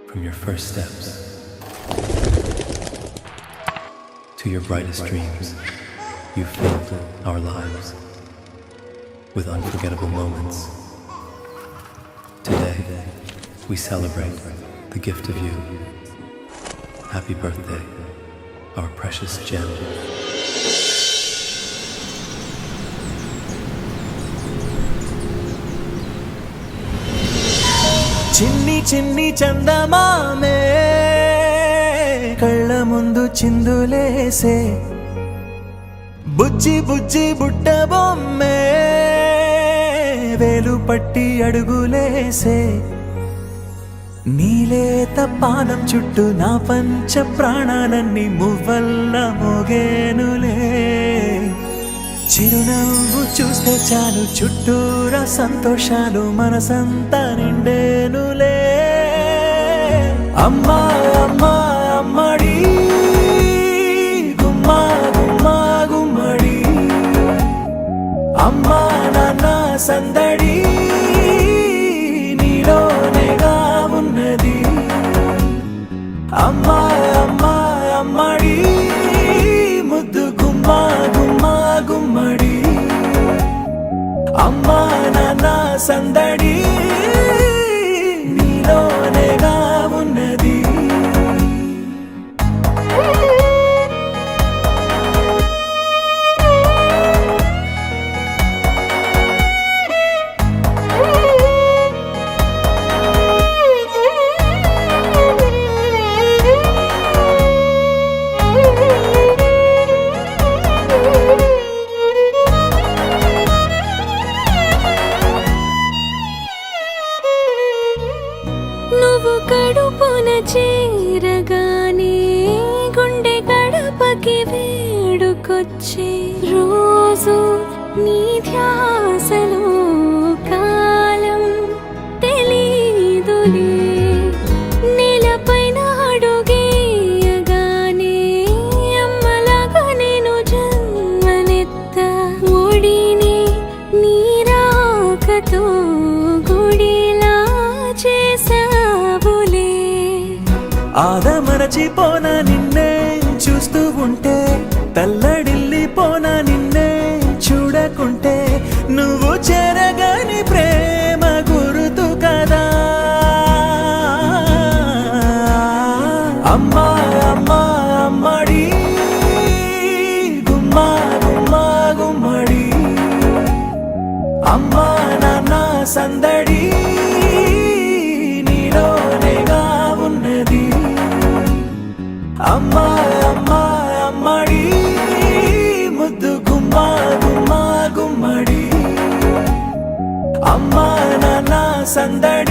From your first steps to your brightest dreams, you filled our lives with unforgettable moments. Today, we celebrate the gift of you. Happy birthday, our precious gem. చిన్ని చిన్ని చందమామే కళ్ళ ముందు చిందులేసే బుజ్జి బుజ్జి బుట్ట బొమ్మే వేలు పట్టి అడుగులేసే నీలేత పానం చుట్టూ నా పంచ ప్రాణాలన్నీ మువ్వల్ల మోగేనులే చిరునవ్వు చూస్తే చాలు చుట్టూరా సంతోషాలు మనసంతా నిండేనులే అమ్మా అమ్మా అమ్మడి గుమ్మా గుమ్మా గుమ్మడి అమ్మా నాన్న సందడి నీలోనేగా ఉన్నది అమ్మా అమ్మా అమ్మడి ముద్దు గుమ్మా గుమ్మా గుమ్మడి అమ్మా నాన్న సందడి నీలోనేగా ఉన్నది నువ్వు కడుపున చేరగానే గుండె గడపకి వేడుకొచ్చే రోజు నీ ధ్యాసలో కాలం తెలీదులే నేలపైన అడుగేయగానే అమ్మలాగా నేను జన్మనెత్త ఒడిని నీ రాకతో గుడిలా చేసావులే ఆదమరచిపోన నిన్నే చూస్తూ ఉంటే తల్లడిల్లిపోన నిన్నే చూడకుంటే నువ్వు చెరగని ప్రేమ గుర్తు కదా అమ్మా అమ్మా అమ్మడి గుమ్మా గుమ్మా గుమ్మడి అమ్మా నాన్న సందడి నీలోనేగా ఉన్నది అమ్మా అమ్మా అమ్మడి ముద్దు గుమ్మా గుమ్మా గుమ్మడి అమ్మా నాన్న సందడి